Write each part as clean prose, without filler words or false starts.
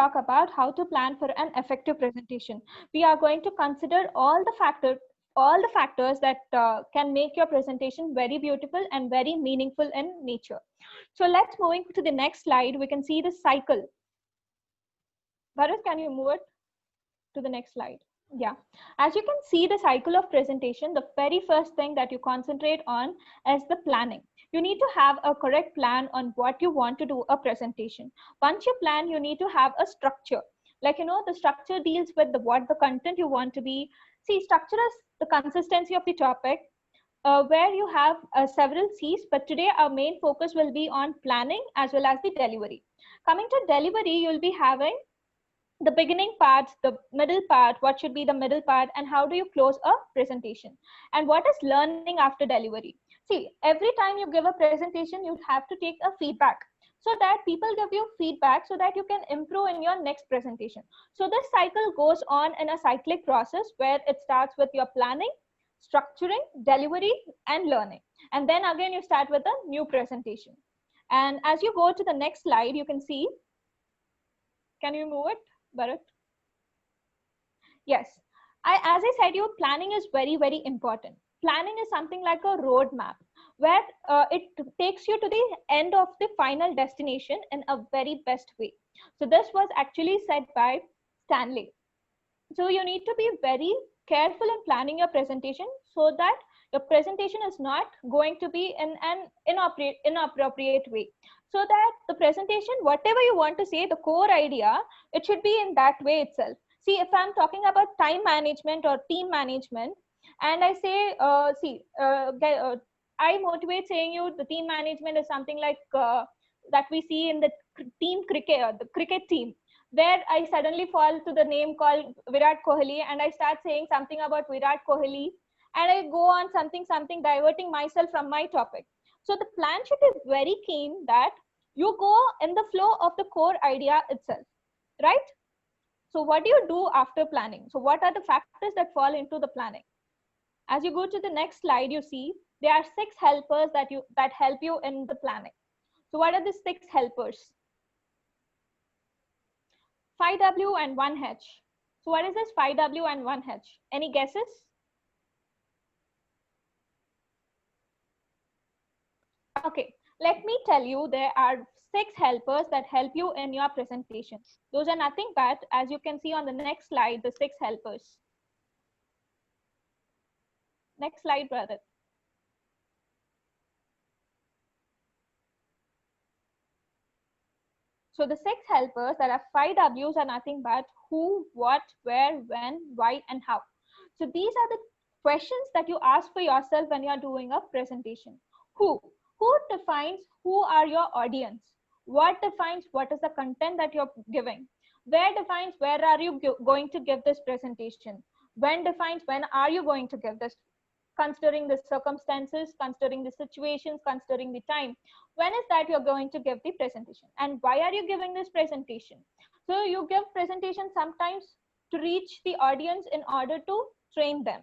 talk about how to plan for an effective presentation. We are going to consider all the factors that can make your presentation very beautiful and very meaningful in nature. So let's moving to the next slide. We can see the cycle. Bharat, can you move it to the next slide? Yeah, as you can see the cycle of presentation, the very first thing that you concentrate on is the planning. You need to have a correct plan on what you want to do a presentation. Once you plan, you need to have a structure. Like, the structure deals with what the content you want to be. See, structure is the consistency of the topic, where you have several C's, but today our main focus will be on planning as well as the delivery. Coming to delivery, you'll be having the beginning part, the middle part, what should be the middle part, and how do you close a presentation, and what is learning after delivery. See, every time you give a presentation, you have to take a feedback, so that people give you feedback so that you can improve in your next presentation. So this cycle goes on in a cyclic process where it starts with your planning, structuring, delivery, and learning, and then again you start with a new presentation. And as you go to the next slide, you can see, can you move it, Bharat? Yes. As I said, your planning is very, very important. Planning is something like a roadmap where it takes you to the end of the final destination in a very best way. So this was actually said by Stanley. So you need to be very careful in planning your presentation so that your presentation is not going to be in an inappropriate way. So that the presentation, whatever you want to say, the core idea, it should be in that way itself. See, if I'm talking about time management or team management, and I say, I motivate saying you the team management is something like that we see in the team cricket, the cricket team, where I suddenly fall to the name called Virat Kohli, and I start saying something about Virat Kohli, and I go on something diverting myself from my topic. So the plan should be very keen that you go in the flow of the core idea itself, right? So what do you do after planning? So what are the factors that fall into the planning? As you go to the next slide, you see there are 6 helpers that help you in the planning. So what are the 6 helpers? 5W and 1H. So what is this 5W and 1H? Any guesses? Okay, let me tell you, there are 6 helpers that help you in your presentation. Those are nothing but, as you can see on the next slide, the 6 helpers. Next slide, brother. So the 6 helpers, that are 5 W's, are nothing but who, what, where, when, why, and how. So these are the questions that you ask for yourself when you are doing a presentation. Who defines who are your audience? What defines what is the content that you're giving? Where defines where are you going to give this presentation? When defines when are you going to give this, considering the circumstances, considering the situations, considering the time. When is that you're going to give the presentation? And why are you giving this presentation? So you give presentation sometimes to reach the audience in order to train them,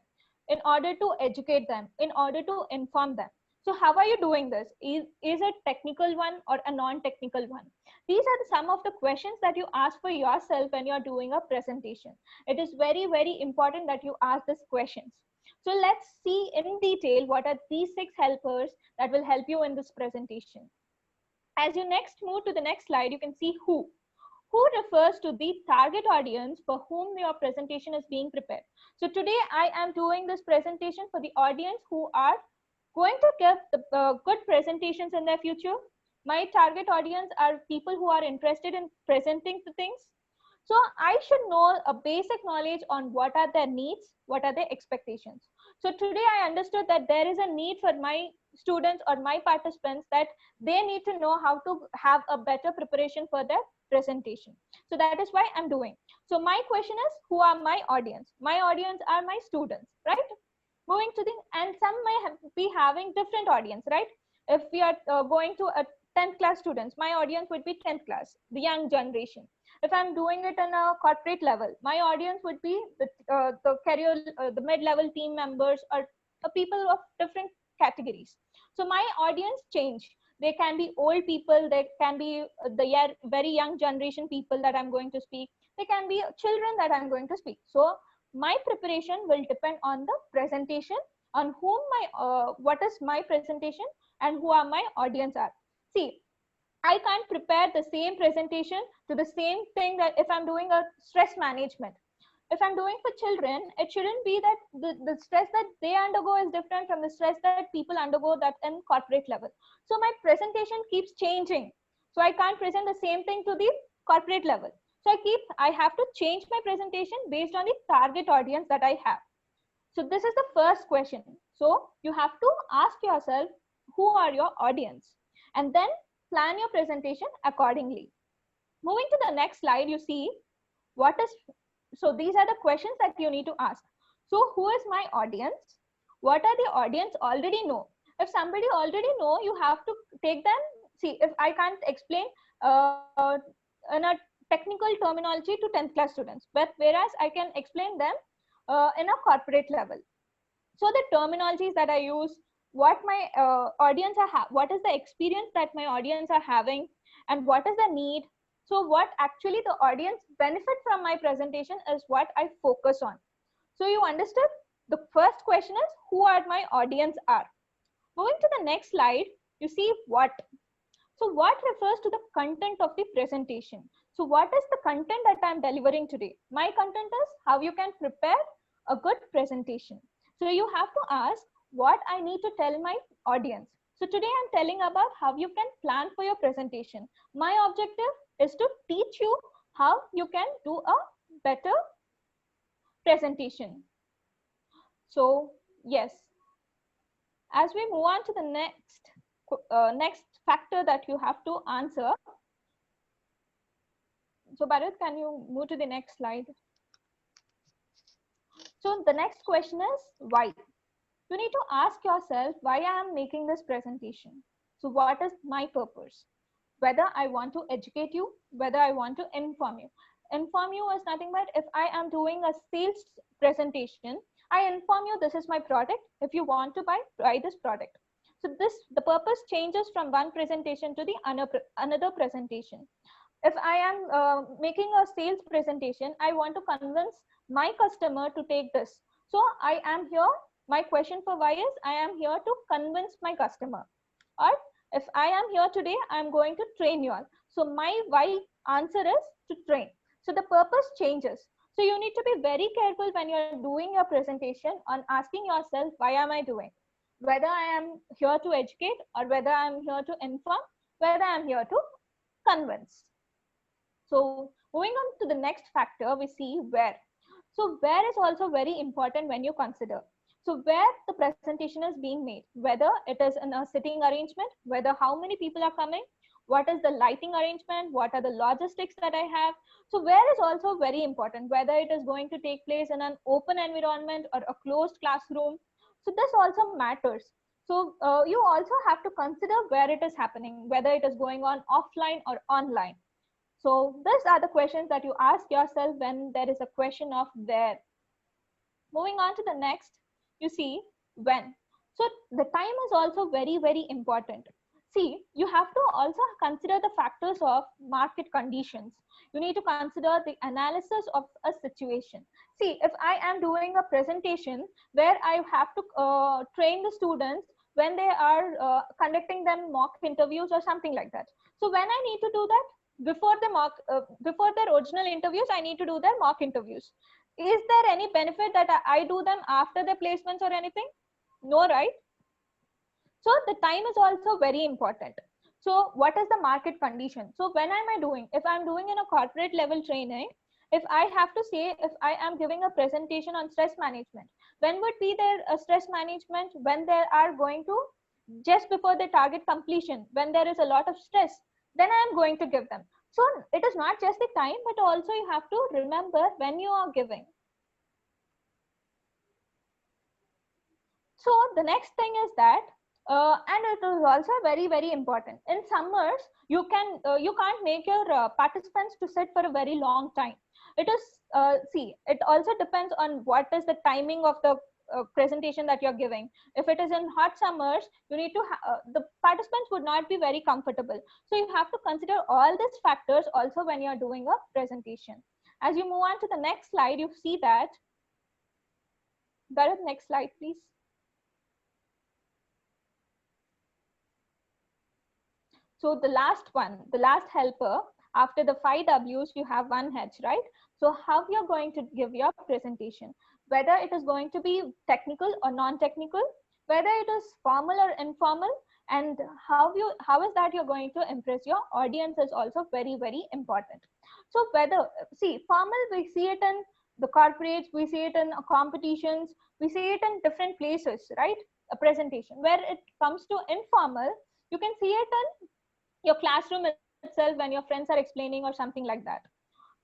in order to educate them, in order to inform them. So how are you doing this? Is it technical one or a non-technical one? These are some of the questions that you ask for yourself when you're doing a presentation. It is very, very important that you ask these questions. So let's see in detail what are these 6 helpers that will help you in this presentation. As you next move to the next slide, you can see who. Who refers to the target audience for whom your presentation is being prepared. So today I am doing this presentation for the audience who are going to give the good presentations in their future. My target audience are people who are interested in presenting the things. So I should know a basic knowledge on what are their needs, what are their expectations. So today I understood that there is a need for my students or my participants that they need to know how to have a better preparation for their presentation. So that is why I'm doing. So my question is, who are my audience? My audience are my students, right? Moving to the, and some may be having different audience, right? If we are going to a 10th class students, my audience would be 10th class, the young generation. If I'm doing it in a corporate level, my audience would be the career, the mid-level team members, or people of different categories. So my audience change. They can be old people, they can be very young generation people that I'm going to speak, they can be children that I'm going to speak. So my preparation will depend on the presentation, on whom my what is my presentation and who are my audience are. See, I can't prepare the same presentation to the same thing that if I'm doing a stress management. If I'm doing for children, it shouldn't be that the stress that they undergo is different from the stress that people undergo that in corporate level. So my presentation keeps changing. So I can't present the same thing to the corporate level. So I have to change my presentation based on the target audience that I have. So this is the first question. So you have to ask yourself, who are your audience? And then plan your presentation accordingly. Moving to the next slide, you see what is, so these are the questions that you need to ask. So who is my audience? What are the audience already know? If somebody already know, you have to take them. See, if I can't explain in a technical terminology to 10th class students, but whereas I can explain them in a corporate level. So the terminologies that I use, what my audience are what is the experience that my audience are having, and what is the need. So what actually the audience benefit from my presentation is what I focus on. So you understood? The first question is who are my audience are. Moving to the next slide, you see what. So what refers to the content of the presentation. So what is the content that I'm delivering today? My content is how you can prepare a good presentation. So you have to ask what I need to tell my audience. So today I'm telling about how you can plan for your presentation. My objective is to teach you how you can do a better presentation. So yes, as we move on to the next factor that you have to answer. So Bharat, can you move to the next slide? So the next question is why. You need to ask yourself why I am making this presentation. So what is my purpose? Whether I want to educate you, whether I want to inform you. Inform you is nothing but if I am doing a sales presentation, I inform you this is my product. If you want to buy this product. So the purpose changes from one presentation to the another presentation. If I am making a sales presentation, I want to convince my customer to take this. So I am here. My question for why is I am here to convince my customer. Or if I am here today, I am going to train you all. So my why answer is to train. So the purpose changes. So you need to be very careful when you're doing your presentation on asking yourself, why am I doing? Whether I am here to educate or whether I'm here to inform, whether I'm here to convince. So moving on to the next factor, we see where. So where is also very important when you consider. So where the presentation is being made, whether it is in a sitting arrangement, whether how many people are coming, what is the lighting arrangement, what are the logistics that I have. So where is also very important, whether it is going to take place in an open environment or a closed classroom. So this also matters. So you also have to consider where it is happening, whether it is going on offline or online. So these are the questions that you ask yourself when there is a question of where. Moving on to the next, you see when. So the time is also very, very important. See, you have to also consider the factors of market conditions. You need to consider the analysis of a situation. See, if I am doing a presentation where I have to train the students when they are conducting them mock interviews or something like that. So when I need to do that, before their original interviews, I need to do their mock interviews. Is there any benefit that I do them after their placements or anything? No, right? So the time is also very important. So what is the market condition? So when am I doing? If I'm doing in a corporate level training, if I have to say, if I am giving a presentation on stress management, when would be their stress management? When they are going to, just before the target completion, when there is a lot of stress, then I am going to give them. So it is not just the time, but also you have to remember when you are giving. So the next thing is that, and it is also very, very important. In summers, you can't make your participants to sit for a very long time. It is see, it also depends on what is the timing of the presentation that you're giving. If it is in hot summers, you need to the participants would not be very comfortable. So you have to consider all these factors also when you're doing a presentation. As you move on to the next slide, you see that. Bharat, next slide, please. So the last one, the last helper, after the 5 W's, you have 1 H, right? So how you're going to give your presentation, whether it is going to be technical or non-technical, whether it is formal or informal, and how is that you're going to impress your audience is also very, very important. So whether, see, formal, we see it in the corporates, we see it in competitions, we see it in different places, right? A presentation. Where it comes to informal, you can see it in your classroom itself when your friends are explaining or something like that.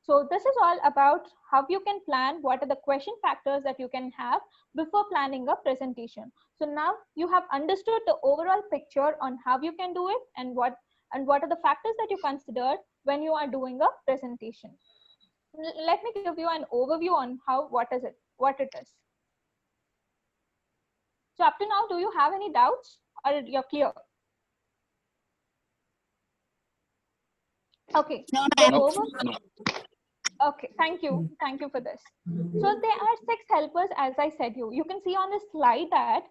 So this is all about how you can plan, what are the question factors that you can have before planning a presentation. So now you have understood the overall picture on how you can do it and what are the factors that you considered when you are doing a presentation. Let me give you an overview on what it is. So up to now, do you have any doubts or you're clear? Okay. No. Okay, thank you for this. So there are 6 helpers, as I said you can see on this slide that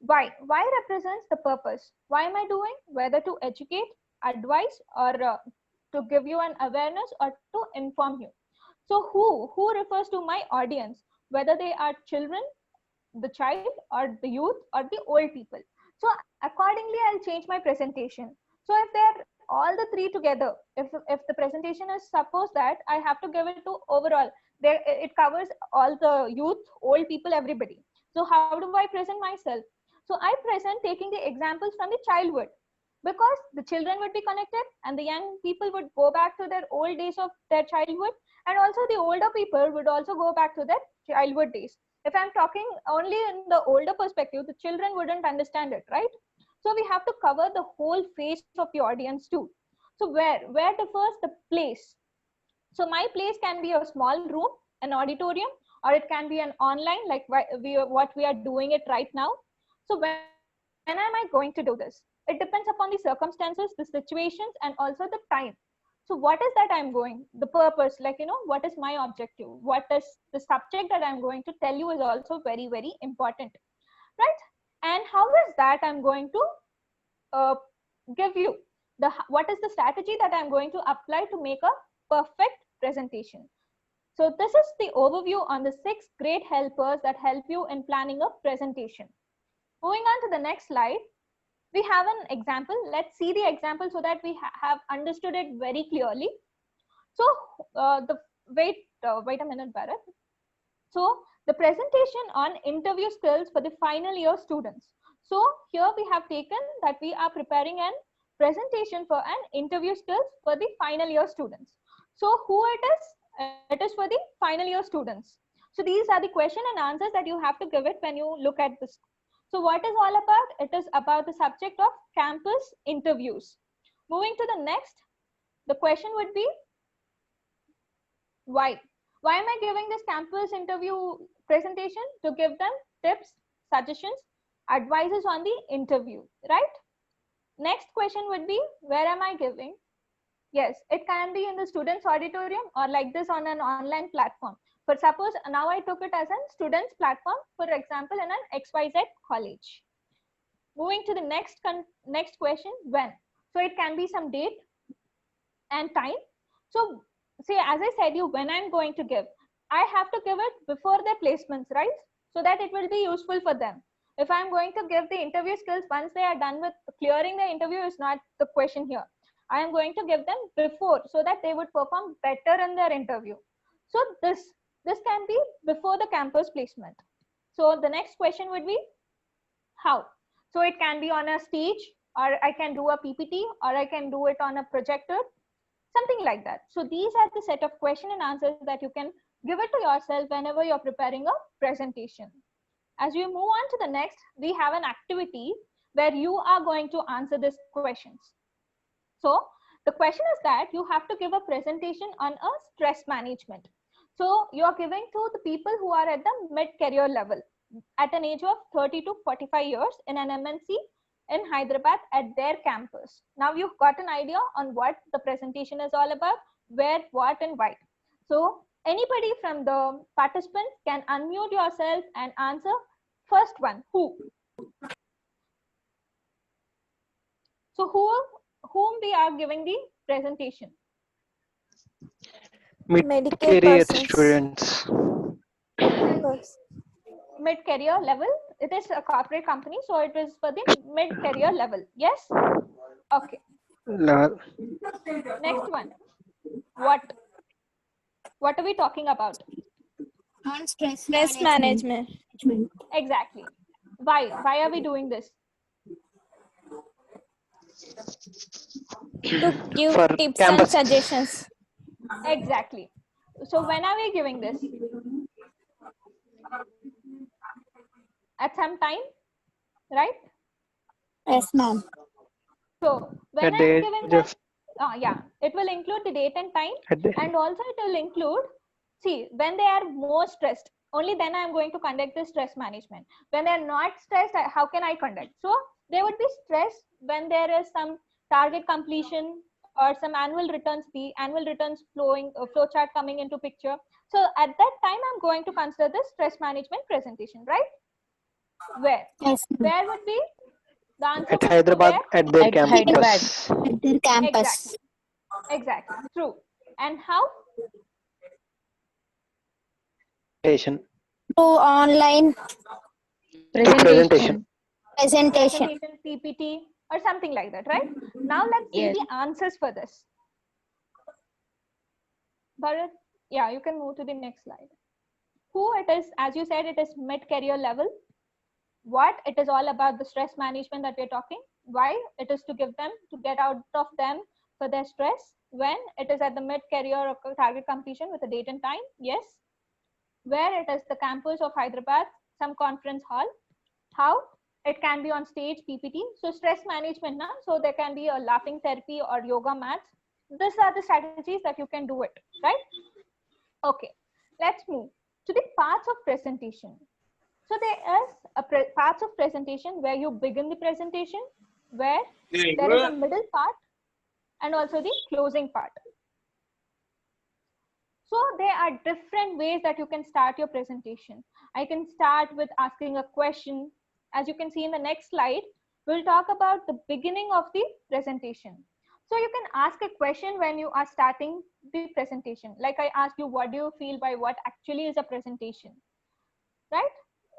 why represents the purpose. Why am I doing? Whether to educate, advise, or to give you an awareness or to inform you. So who refers to my audience, whether they are children, the child, or the youth, or the old people. So accordingly, I'll change my presentation. So if they're all the 3 together, if the presentation is, suppose that I have to give it to overall, there it covers all the youth, old people, everybody. So how do I present myself? So I present taking the examples from the childhood, because the children would be connected and the young people would go back to their old days of their childhood, and also the older people would also go back to their childhood days. If I'm talking only in the older perspective, the children wouldn't understand it, right? So we have to cover the whole face of the audience too. So where differs the place? So my place can be a small room, an auditorium, or it can be an online, like what we are doing it right now. So when am I going to do this? It depends upon the circumstances, the situations, and also the time. So what is that I'm going, the purpose, like, what is my objective? What is the subject that I'm going to tell you is also very, very important, right? And how is that I'm going to give you what is the strategy that I'm going to apply to make a perfect presentation. So this is the overview on the 6 great helpers that help you in planning a presentation. Moving on to the next slide, we have an example. Let's see the example so that we have understood it very clearly. So wait a minute, Bharat. So the presentation on interview skills for the final year students. So here we have taken that we are preparing an presentation for an interview skills for the final year students. So who it is? It is for the final year students. So these are the question and answers that you have to give it when you look at this. So what is all about? It is about the subject of campus interviews. Moving to the next, the question would be why? Why am I giving this campus interview presentation? To give them tips, suggestions, advices on the interview, right? Next question would be, where am I giving? Yes, it can be in the students auditorium or like this on an online platform. For suppose now I took it as a students platform, for example, in an XYZ college. Moving to the next question, when? So it can be some date and time. So see, as I said you, when I'm going to give, I have to give it before their placements, right? So that it will be useful for them. If I'm going to give the interview skills once they are done with clearing the interview is not the question here. I am going to give them before so that they would perform better in their interview. So this can be before the campus placement. So the next question would be how? So it can be on a stage, or I can do a PPT, or I can do it on a projector, something like that. So these are the set of question and answers that you can give it to yourself whenever you're preparing a presentation. As we move on to the next, we have an activity where you are going to answer these questions. So the question is that you have to give a presentation on a stress management. So you're giving to the people who are at the mid-career level. at an age of 30 to 45 years in an MNC in Hyderabad at their campus. Now you've got an idea on what the presentation is all about, where, what, and why. So anybody from the participants can unmute yourself and answer. First one, who? So whom we are giving the presentation? Medical Mid-career persons. students. Mid-career level. It is a corporate company, so it is for the mid-career level. Yes? Okay. La- Next one. What? What are we talking about? On stress Stress management. Exactly. Why? Why are we doing this? To give For tips campus. and suggestions. Exactly. So when are we giving this? At some time, right? Yes, ma'am. So when At I'm the giving age that, of yeah, it will include the date and time, at the, and also it will include, see, when they are more stressed, only then I'm going to conduct the stress management. When they're not stressed, how can I conduct? So they would be stressed when there is some target completion or some annual returns flowing, flow chart coming into picture. So at that time, I'm going to consider the stress management presentation, right? Where? Yes, Where would be the answer at would be Hyderabad where? at their At campus. at their campus. Exactly. True. And how? Presentation. To online Presentation. presentation. Presentation, PPT, or something like that, right? Now let's see Yes. the answers for this. Bharat, yeah, you can move to the next slide. Who it is, as you said, it is mid-career level. What? It is all about the stress management that we're talking. Why? It is to give them, to get out of them for their stress. When? It is at the mid-career or target completion with a date and time. Yes. Where? It is the campus of Hyderabad, some conference hall. How? It can be on stage, PPT. So stress management, na? So there can be a laughing therapy or yoga mats. These are the strategies that you can do it, right? Okay, let's move to the parts of presentation. So there is a parts of presentation where you begin the presentation, where there is a middle part and also the closing part. So there are different ways that you can start your presentation. I can start with asking a question. As you can see in the next slide, we'll talk about the beginning of the presentation. So you can ask a question when you are starting the presentation. Like I asked you, what do you feel by what actually is a presentation, right?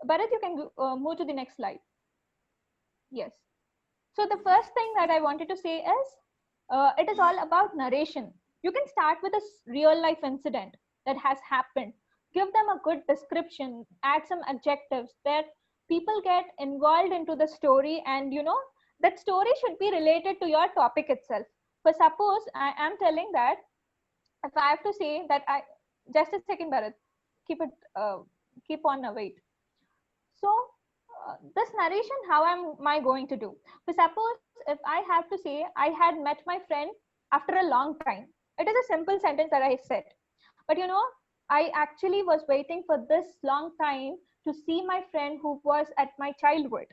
Bharat, you can move to the next slide. Yes. So the first thing that I wanted to say is, it is all about narration. You can start with a real life incident that has happened. Give them a good description, add some adjectives that people get involved into the story, and you know, that story should be related to your topic itself. For suppose I am telling that, if I have to say that just a second, Bharat, keep it, keep on wait. So this narration, how am I going to do? So suppose if I have to say I had met my friend after a long time. It is a simple sentence that I said. But you know, I actually was waiting for this long time to see my friend who was at my childhood.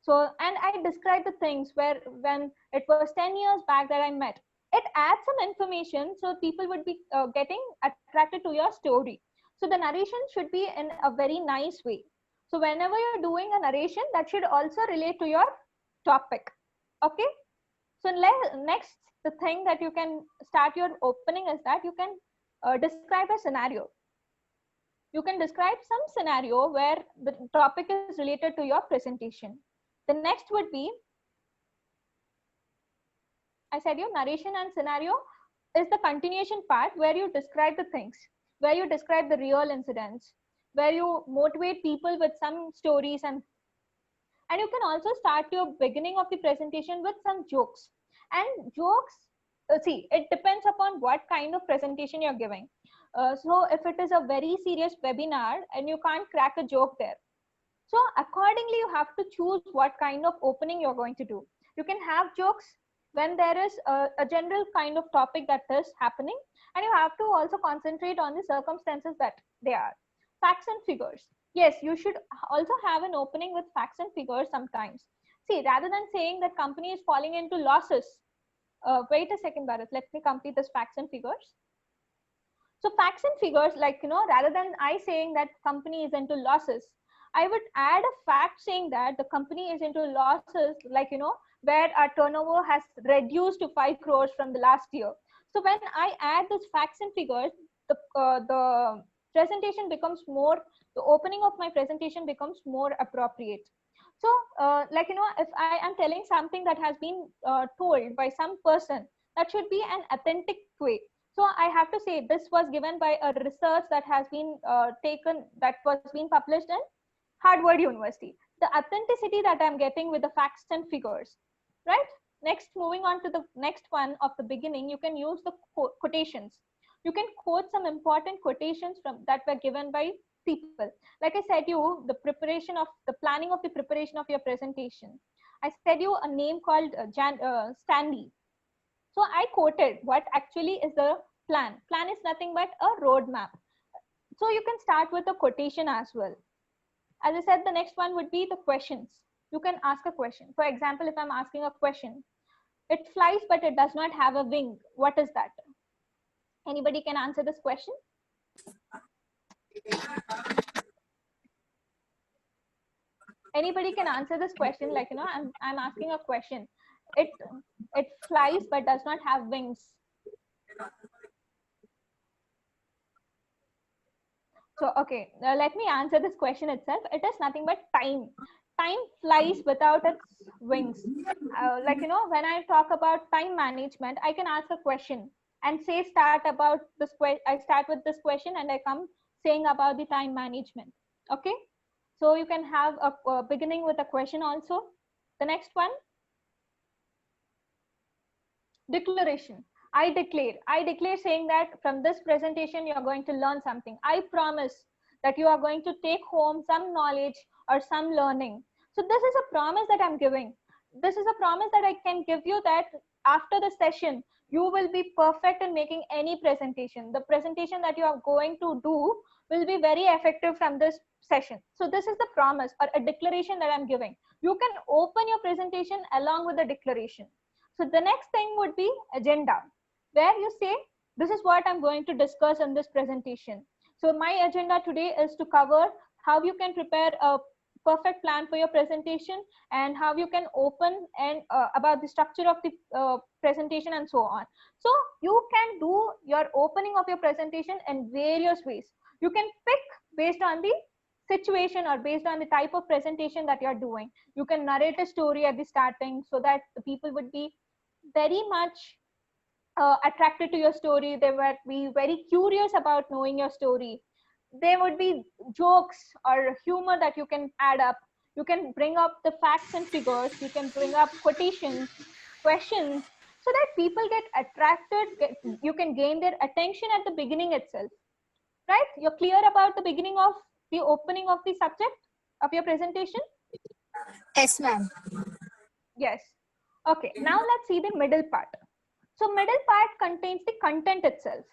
So, and I describe the things where when it was 10 years back that I met. It adds some information so people would be getting attracted to your story. So the narration should be in a very nice way. So whenever you're doing a narration, that should also relate to your topic. Okay. So next, the thing that you can start your opening is that you can describe a scenario. You can describe some scenario where the topic is related to your presentation. The next would be, I said you, narration and scenario is the continuation part where you describe the things, where you describe the real incidents, where you motivate people with some stories, and you can also start your beginning of the presentation with some jokes. And jokes, see, it depends upon what kind of presentation you're giving. So if it is a very serious webinar and you can't crack a joke there, so accordingly, you have to choose what kind of opening you're going to do. You can have jokes when there is a general kind of topic that is happening, and you have to also concentrate on the circumstances that they are. Facts and figures. yes, you should also have an opening with facts and figures sometimes. See, rather than saying that company is falling into losses, wait a second, Bharat, let me complete this facts and figures. So facts and figures, like, rather than I saying that company is into losses, I would add a fact saying that the company is into losses, like, where our turnover has reduced to 5 crores from the last year. So when I add those facts and figures, the presentation becomes more, the opening of my presentation becomes more appropriate. So, like, if I am telling something that has been told by some person, that should be an authentic way. So I have to say this was given by a research that has been taken, that was being published in Harvard University. The authenticity that I'm getting with the facts and figures, right? Next, moving on to the next one of the beginning, you can use the quotations. You can quote some important quotations from that were given by people. Like I said you, the preparation of the planning of the preparation of your presentation. I said you a name called Stanley. So I quoted what actually is the plan. Plan is nothing but a roadmap. So you can start with a quotation as well. As I said, the next one would be the questions. You can ask a question. For example, if I'm asking a question, it flies but it does not have a wing. What is that? Anybody can answer this question? Anybody can answer this question, like, I'm asking a question. It flies but does not have wings. So, okay, let me answer this question itself. It is nothing but time. Time flies without its wings. Like, when I talk about time management, I can ask a question and say, start about this question. I start with this question and I come saying about the time management. Okay. So you can have a beginning with a question also. The next one, declaration. I declare saying that from this presentation, you are going to learn something. I promise that you are going to take home some knowledge or some learning. So this is a promise that I'm giving. This is a promise that I can give you, that after the session, you will be perfect in making any presentation. The presentation that you are going to do will be very effective from this session. So this is the promise or a declaration that I'm giving. You can open your presentation along with the declaration. So the next thing would be agenda, where you say, this is what I'm going to discuss in this presentation. So my agenda today is to cover how you can prepare a perfect plan for your presentation and how you can open and about the structure of the presentation and so on. So you can do your opening of your presentation in various ways. You can pick based on the situation or based on the type of presentation that you're doing. You can narrate a story at the starting so that the people would be very much attracted to your story. They would be very curious about knowing your story. There would be jokes or humor that you can add up. You can bring up the facts and figures. You can bring up quotations, questions, so that people get attracted. You can gain their attention at the beginning itself, right? You're clear about the beginning of the opening of the subject of your presentation? Yes, ma'am. Yes. Okay, now let's see the middle part. So middle part contains the content itself,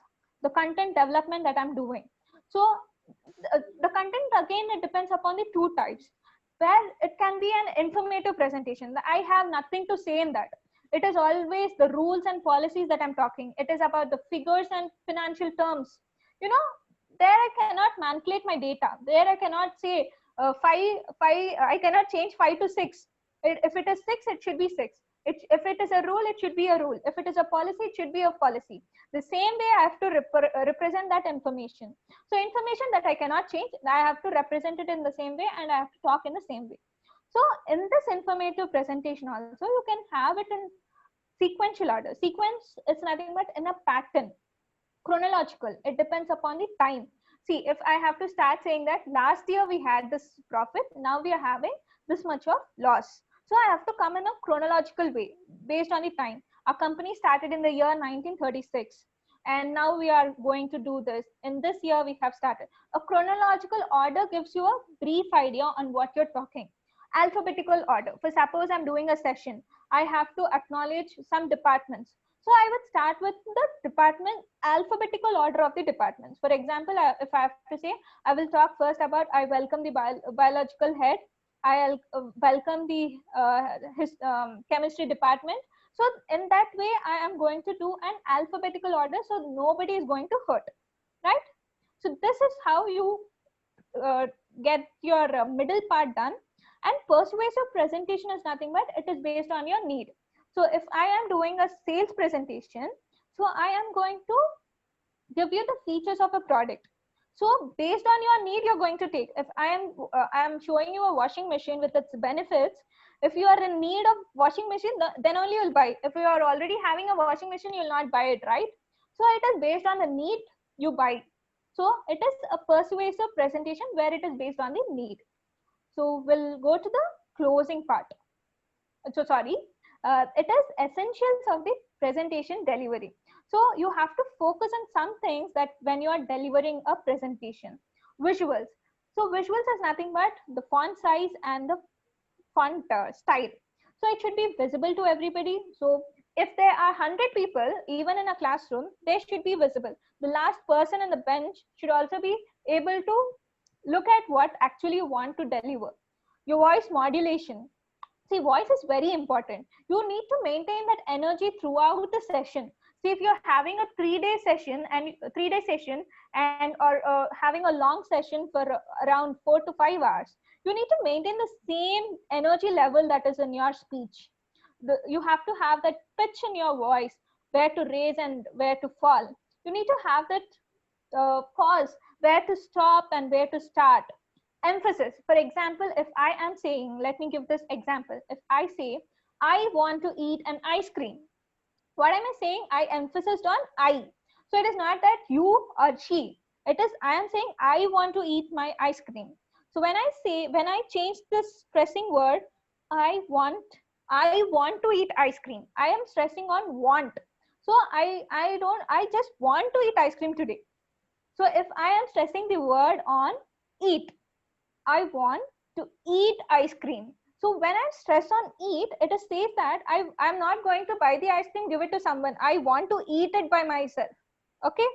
the content development that I'm doing. So the content, again, it depends upon the two types, where it can be an informative presentation. I have nothing to say in that. It is always the rules and policies that I'm talking. It is about the figures and financial terms. There I cannot manipulate my data. There I cannot say I cannot change 5 to 6. If it is 6, it should be 6. If it is a rule, it should be a rule. If it is a policy, it should be a policy. The same way I have to represent that information. So information that I cannot change, I have to represent it in the same way and I have to talk in the same way. So in this informative presentation also, you can have it in sequential order. Sequence is nothing but in a pattern. Chronological, it depends upon the time. See, if I have to start saying that last year we had this profit, now we are having this much of loss. So I have to come in a chronological way based on the time. Our company started in the year 1936 and now we are going to do this. In this year we have started. A chronological order gives you a brief idea on what you're talking. Alphabetical order. For suppose I'm doing a session, I have to acknowledge some departments. So I would start with the department, alphabetical order of the departments. For example, if I have to say, I will talk first about, I welcome the biological head, I'll welcome the chemistry department. So in that way, I am going to do an alphabetical order, so nobody is going to hurt, right? So this is how you get your middle part done. And persuasive presentation is nothing but it is based on your need. So if I am doing a sales presentation, so I am going to give you the features of a product. So based on your need, you're going to take. If I am showing you a washing machine with its benefits, if you are in need of washing machine, then only you'll buy. If you are already having a washing machine, you'll not buy it, right? So it is based on the need you buy. So it is a persuasive presentation where it is based on the need. So we'll go to the closing part. So sorry, it is essentials of the presentation delivery. So you have to focus on some things that when you are delivering a presentation. Visuals. So visuals is nothing but the font size and the font style. So it should be visible to everybody. So if there are 100 people, even in a classroom, they should be visible. The last person on the bench should also be able to look at what actually you want to deliver. Your voice modulation. See, voice is very important. You need to maintain that energy throughout the session. See, if you're having a 3-day session and or having a long session for around 4 to 5 hours, you need to maintain the same energy level that is in your speech. You have to have that pitch in your voice, where to raise and where to fall. You need to have that pause, where to stop and where to start. Emphasis. For example, if I am saying, let me give this example. If I say, I want to eat an ice cream, what am I saying? I emphasized on I. So it is not that you or she. It is I am saying I want to eat my ice cream. So when I change this stressing word, I want to eat ice cream. I am stressing on want. So I just want to eat ice cream today. So if I am stressing the word on eat, I want to eat ice cream. So when I stress on eat, it is safe that I'm not going to buy the ice cream, give it to someone. I want to eat it by myself. Okay.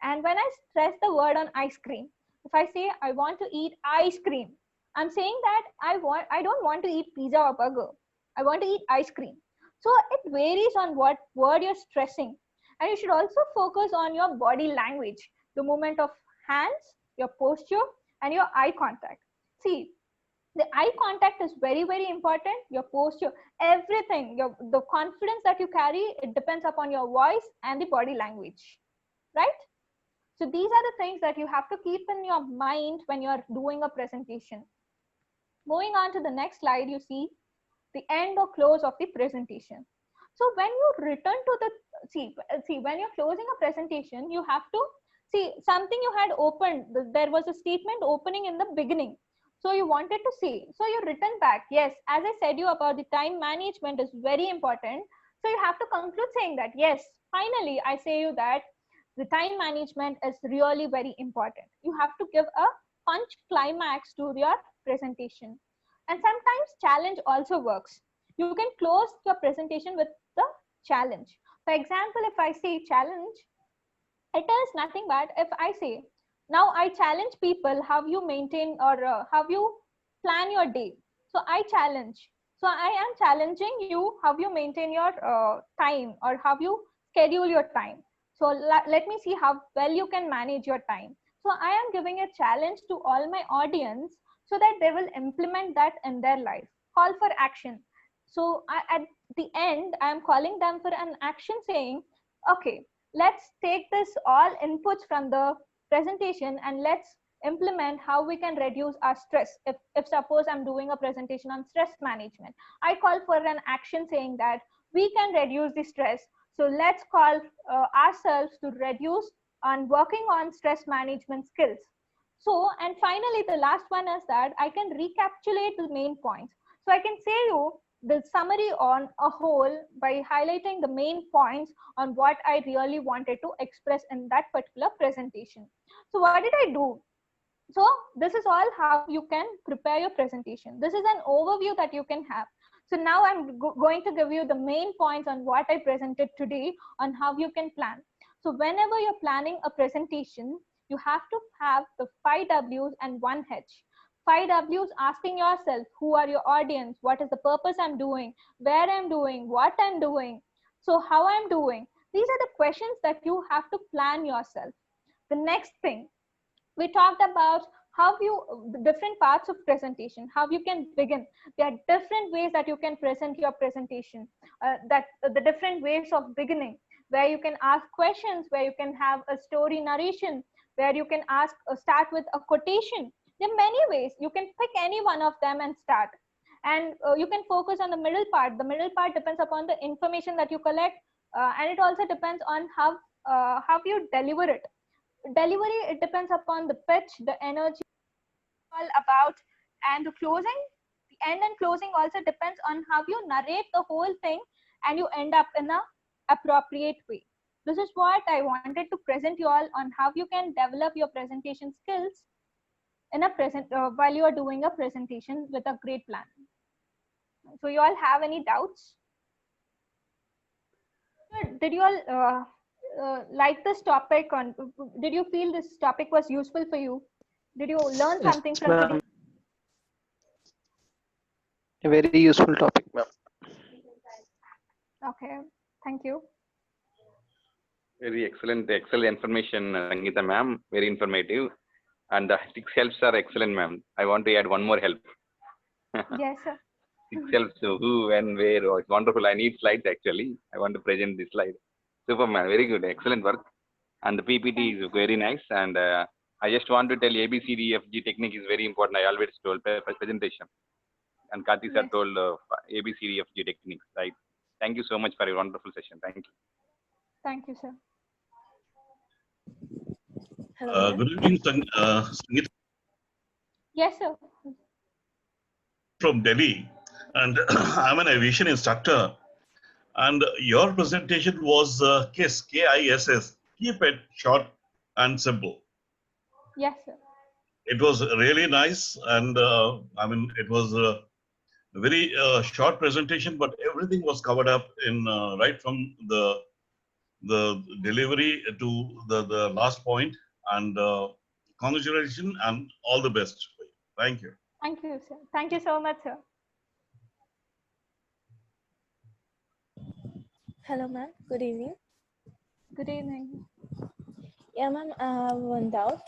And when I stress the word on ice cream, if I say I want to eat ice cream, I'm saying that I don't want to eat pizza or burger. I want to eat ice cream. So it varies on what word you're stressing. And you should also focus on your body language, the movement of hands, your posture, and your eye contact. See, the eye contact is very, very important. Your posture, everything, the confidence that you carry, it depends upon your voice and the body language, right? So these are the things that you have to keep in your mind when you're doing a presentation. Moving on to the next slide, you see the end or close of the presentation. So when you return to the, see, when you're closing a presentation, you have to see something you had opened. There was a statement opening in the beginning. So you wanted to see, so you return back. Yes, as I said you about the time management is very important. So you have to conclude saying that, yes, finally, I say you that the time management is really very important. You have to give a punch climax to your presentation. And sometimes challenge also works. You can close your presentation with the challenge. For example, if I say challenge, it is nothing but if I say, now I challenge people how you maintain or how you plan your day. So I challenge. So I am challenging you how you maintain your time or how you schedule your time. So let me see how well you can manage your time. So I am giving a challenge to all my audience so that they will implement that in their life. Call for action. So at the end, I am calling them for an action saying, okay, let's take this all inputs from the presentation and let's implement how we can reduce our stress. If suppose I'm doing a presentation on stress management, I call for an action saying that we can reduce the stress. So let's call ourselves to reduce on working on stress management skills. So, and finally, the last one is that I can recapitulate the main points. So I can say you the summary on a whole by highlighting the main points on what I really wanted to express in that particular presentation. So what did I do? So this is all how you can prepare your presentation. This is an overview that you can have. So now I'm going to give you the main points on what I presented today on how you can plan. So whenever you're planning a presentation, you have to have the 5 W's and 1 H. 5 W's, asking yourself, who are your audience? What is the purpose I'm doing? Where I'm doing? What I'm doing? So how I'm doing? These are the questions that you have to plan yourself. The next thing, we talked about the different parts of presentation, how you can begin. There are different ways that you can present your presentation, the different ways of beginning, where you can ask questions, where you can have a story narration, where you can start with a quotation. There are many ways. You can pick any one of them and start. And you can focus on the middle part. The middle part depends upon the information that you collect, and it also depends on how you deliver it. Delivery, it depends upon the pitch, the energy, all about, and the closing. The end and closing also depends on how you narrate the whole thing and you end up in a appropriate way. This is what I wanted to present you all on how you can develop your presentation skills in a while you are doing a presentation with a great plan. So you all have any doubts? Did you all like this topic? Did you feel this topic was useful for you? Did you learn something Yes, from ma'am. today? A very useful topic, ma'am. Okay, thank you. Very excellent information, Sangeeta ma'am. Very informative. And the 6 helps are excellent, ma'am. I want to add one more help. Yes, sir. 6 helps, who, when, where. Oh, it's wonderful. I need slides actually. I want to present this slide. Super, man. Very good. Excellent work. And the PPT is very nice. And I just want to tell ABCDFG technique is very important. I always told presentation. And Karthi sir Yes. told ABCDFG techniques, right? Thank you so much for your wonderful session. Thank you. Thank you, sir. Hello. Good evening, Sangeeta Yes, sir. from Delhi, and I'm an aviation instructor. And your presentation was KISS, K-I-S-S. Keep it short and simple. Yes, sir. It was really nice, and I mean, it was a very short presentation, but everything was covered up in right from the delivery to the last point. And congratulations and all the best for you. Thank you. Thank you, sir. Thank you so much, sir. Hello, ma'am. Good evening. Good evening. Yeah, ma'am. I have one doubt.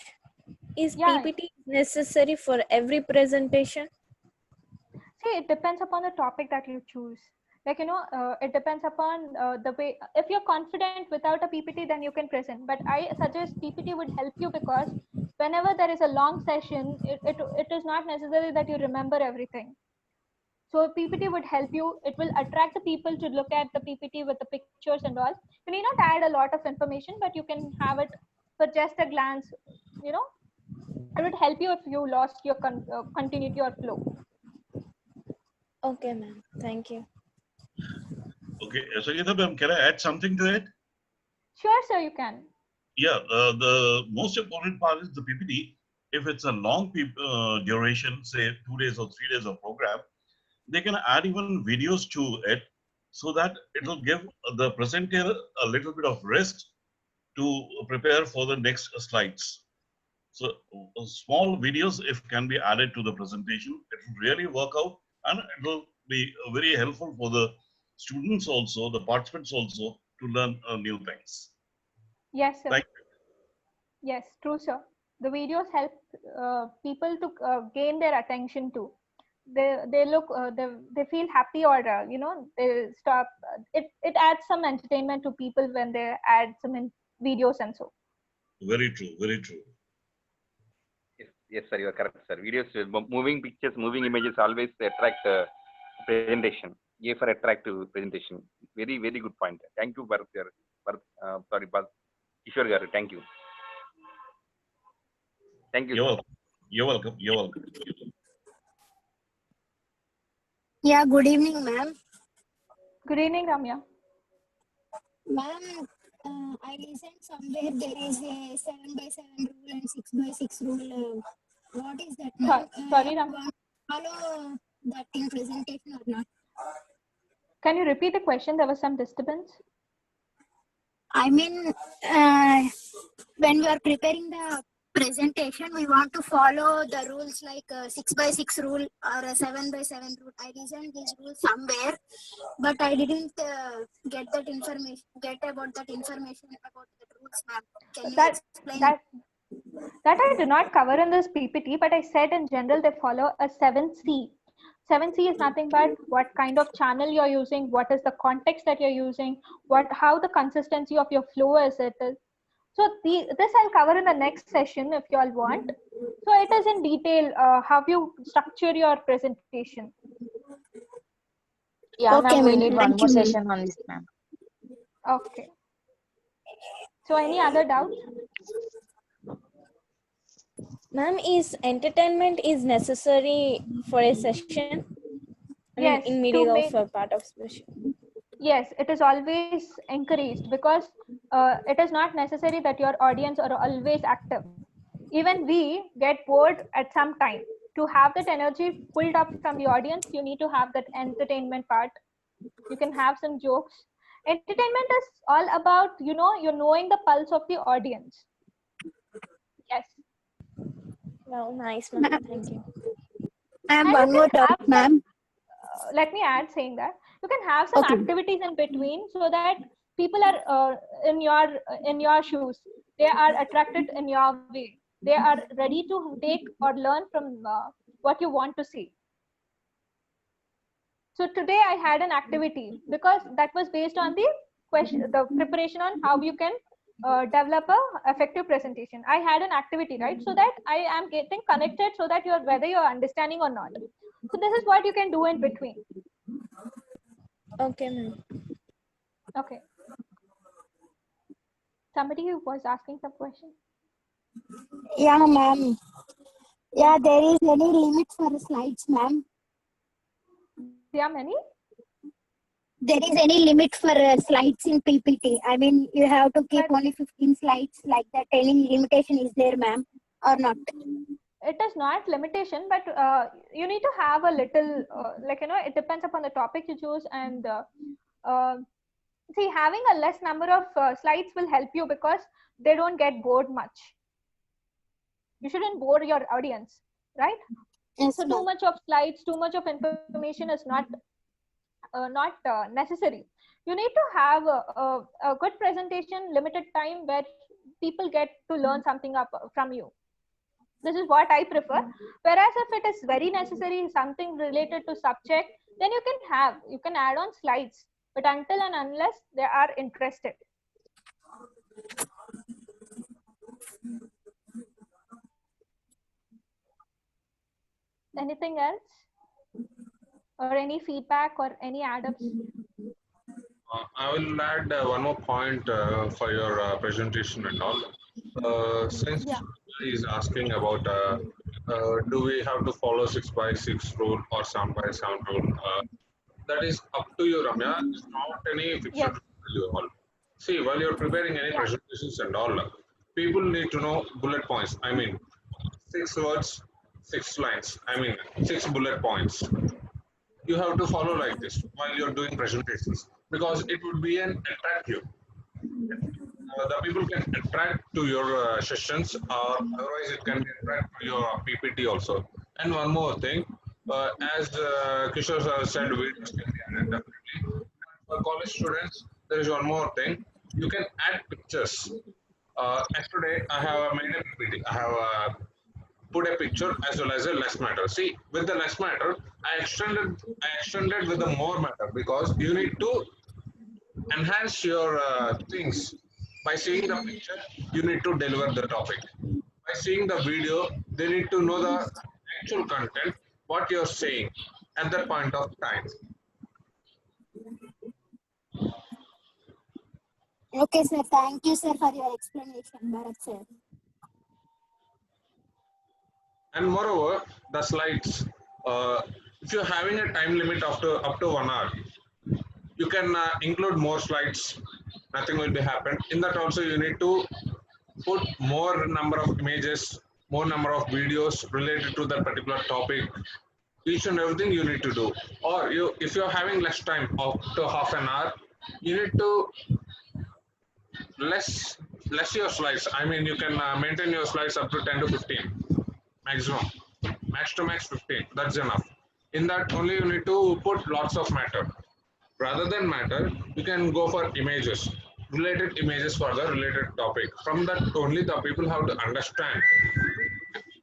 Is Yeah. PPT necessary for every presentation? See, it depends upon the topic that you choose. Like, it depends upon the way. If you're confident without a PPT, then you can present. But I suggest PPT would help you, because whenever there is a long session, it is not necessary that you remember everything. So PPT would help you. It will attract the people to look at the PPT with the pictures and all. You need not add a lot of information, but you can have it for just a glance. It would help you if you lost your continuity or flow. Okay, ma'am. Thank you. Okay, Sangeeta ma'am, can I add something to it? Sure, sir, you can. Yeah, the most important part is the PPT. If it's a long duration, say 2 days or 3 days of program, they can add even videos to it, so that it will give the presenter a little bit of rest to prepare for the next slides. So small videos, if can be added to the presentation, it will really work out, and it will be very helpful for the students also, the participants also, to learn new things. Yes, sir. Thank you. Yes, true, sir. The videos help people to gain their attention too. They look they feel happy, or they stop. It adds some entertainment to people when they add some videos and so. Very true, very true. Yes, sir, you are correct, sir. Videos, moving pictures, moving images always attract presentation. A for attractive presentation. Very, very good point. Thank you, Bharat. Kishore garu. Thank you. Thank you. You're welcome. You're welcome. You're welcome. Yeah, good evening, ma'am. Good evening, Ramya. Ma'am, I listened somewhere there is a 7x7 rule and 6x6 rule. What is that, ma'am? Sorry, Ramya. Follow that in presentation or not? Can you repeat the question? There was some disturbance. I mean, when we are preparing the presentation, we want to follow the rules like 6x6 rule or a 7x7 rule. I listened these rules somewhere, but I didn't get about that information about the rules, ma'am. Can you explain? That I do not cover in this PPT, but I said in general they follow a 7C. 7C is nothing but what kind of channel you're using, what is the context that you're using, how the consistency of your flow is. So this I'll cover in the next session if you all want. So it is in detail how you structure your presentation. Yeah, Okay, ma'am, we ma'am. need one Thank more you, ma'am. session on this, ma'am. Okay. So any other doubts? Ma'am, is entertainment is necessary for a session? I mean, Yes, in to middle make- of a part of session. Yes, it is always encouraged because it is not necessary that your audience are always active. Even we get bored at some time. To have that energy pulled up from the audience, you need to have that entertainment part. You can have some jokes. Entertainment is all about, you're knowing the pulse of the audience. Yes. Wow, nice, ma'am. Thank you. Ma'am, And one you more can have topic, ma'am. let me add saying that you can have some Okay. activities in between so that people are in your shoes. They are attracted in your way. They are ready to take or learn from what you want to see. So today I had an activity because that was based on the preparation on how you can develop a effective presentation. I had an activity, right? So that I am getting connected so that whether you're understanding or not. So this is what you can do in between. Okay, ma'am. Okay. Somebody who was asking some question. Yeah, ma'am. Yeah, there is any limit for slides, ma'am? There are many. There is any limit for slides in PPT? I mean, you have to keep only 15 slides like that. Any limitation is there, ma'am, or not? It is not limitation, but you need to have a little, it depends upon the topic you choose. And see, having a less number of slides will help you because they don't get bored much. You shouldn't bore your audience, right? Yes, So too much of slides, too much of information is not necessary. You need to have a good presentation, limited time where people get to learn something up from you. This is what I prefer. Whereas if it is very necessary, something related to subject, then you can add on slides. But until and unless they are interested. Anything else? Or any feedback or any add-ups? I will add one more point for your presentation and all. Since he is asking about do we have to follow 6x6 rule or 7x7 rule? That is up to you, Ramya. It's not any fixed rule to you all. See, while you're preparing any presentations and all, people need to know bullet points. I mean, 6 words, 6 lines. I mean, 6 bullet points. You have to follow like this while you're doing presentations because it would be an attractive. The people can attract to your sessions, or otherwise it can attract to your PPT also. And one more thing, as Kishore sir said, videos can be added definitely. For college students, there is one more thing. You can add pictures. Yesterday, I have made a PPT. I have put a picture as well as a less matter. See, with the less matter, I extended with the more matter because you need to enhance your things. By seeing the picture, you need to deliver the topic. By seeing the video, they need to know the actual content, what you're saying at that point of time. Okay, sir. Thank you, sir, for your explanation, Bharat sir. And moreover, the slides. If you're having a time limit up to 1 hour, you can include more slides. Nothing will be happen. In that also, you need to put more number of images, more number of videos related to that particular topic. Each and everything you need to do. Or if you're having less time, up to half an hour, you need to less your slides. I mean, you can maintain your slides up to 10 to 15 maximum, max to max 15. That's enough. In that only you need to put lots of matter. Rather than matter, you can go for images, related images for the related topic. From that only the people have to understand,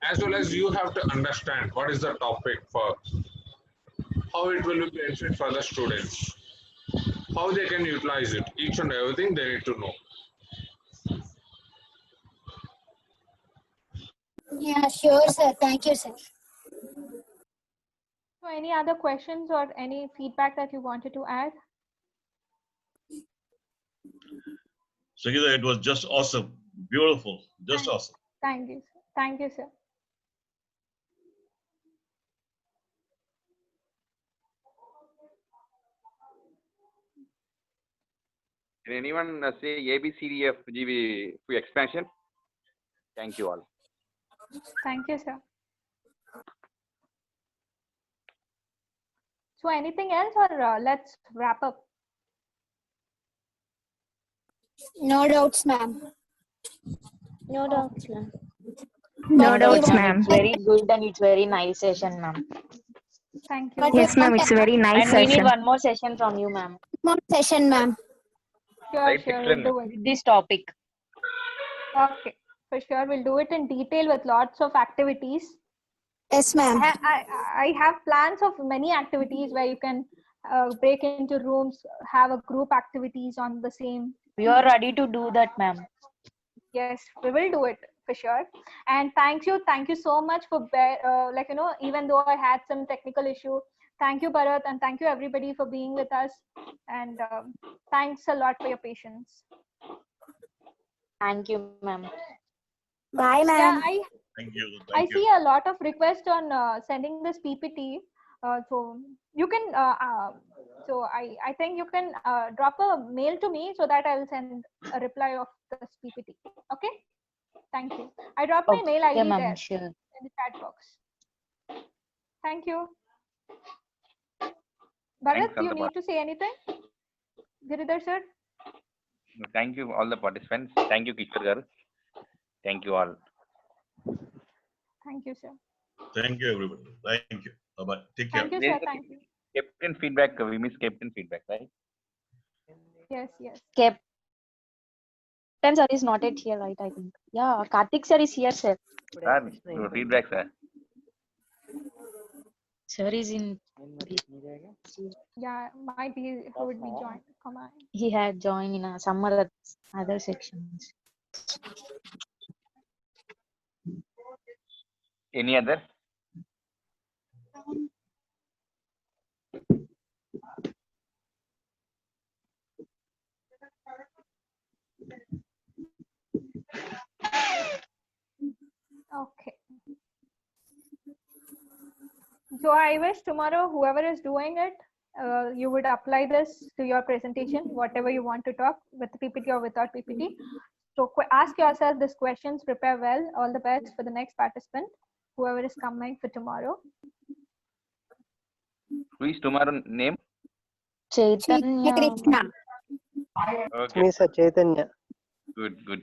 as well as you have to understand what is the topic for, how it will be benefit for the students, how they can utilize it. Each and everything they need to know. Yeah, sure, sir. Thank you, sir. So any other questions or any feedback that you wanted to add? Sangeeta, it was just awesome. Beautiful. Just awesome. Thank you. Thank you, sir. Can anyone say ABCDF GB expansion? Thank you all. Thank you, sir. So anything else, or let's wrap up? No doubts, ma'am. No doubts, ma'am. No But we doubts, want- ma'am. Very good and it's very nice session, ma'am. Thank you. But we Yes, ma'am. want It's a very nice And we need session. one more session from you, ma'am, more session, ma'am. Sure, Right, sure, excellent. we'll do it. with this topic. Okay, for sure, we'll do it in detail with lots of activities. Yes, ma'am. I have plans of many activities where you can break into rooms, have a group activities on the same. We are ready to do that, ma'am. Yes, we will do it for sure. And thank you so much for even though I had some technical issue, thank you, Bharat, and thank you everybody for being with us. And thanks a lot for your patience. Thank you, ma'am. Bye, Yeah, ma'am. Thank you. I Thank you. see a lot of requests on sending this PPT. So you can, so I think you can drop a mail to me so that I will send a reply of this PPT. Okay. Thank you. I dropped my mail Okay, ID ma'am, there sure. in the chat box. Thank you. Bharat, all you the need to say anything? Giridhar sir? Thank you all the participants. Thank you, Kishore garu. Thank you all. Thank you, sir. Thank you, everybody. Thank you. Bye-bye. Take care. Thank you, There sir. is a Thank you. Captain feedback. We missed captain feedback, right? Yes, yes. Captain sir is not yet here, right? I think. Yeah, Karthik sir is here, sir. Sir, your feedback, sir. Sir is in. Yeah, might be he would be joined. Come on. He had joined in some other sections. Any other? Okay. So I wish tomorrow, whoever is doing it, you would apply this to your presentation, whatever you want to talk, with PPT or without PPT. So ask yourself these questions, prepare well. All the best for the next participant, whoever is coming for tomorrow. Who is tomorrow name? Chaitanya Chaitanya. Krishna. Okay. Me, sir, Chaitanya. Good, good.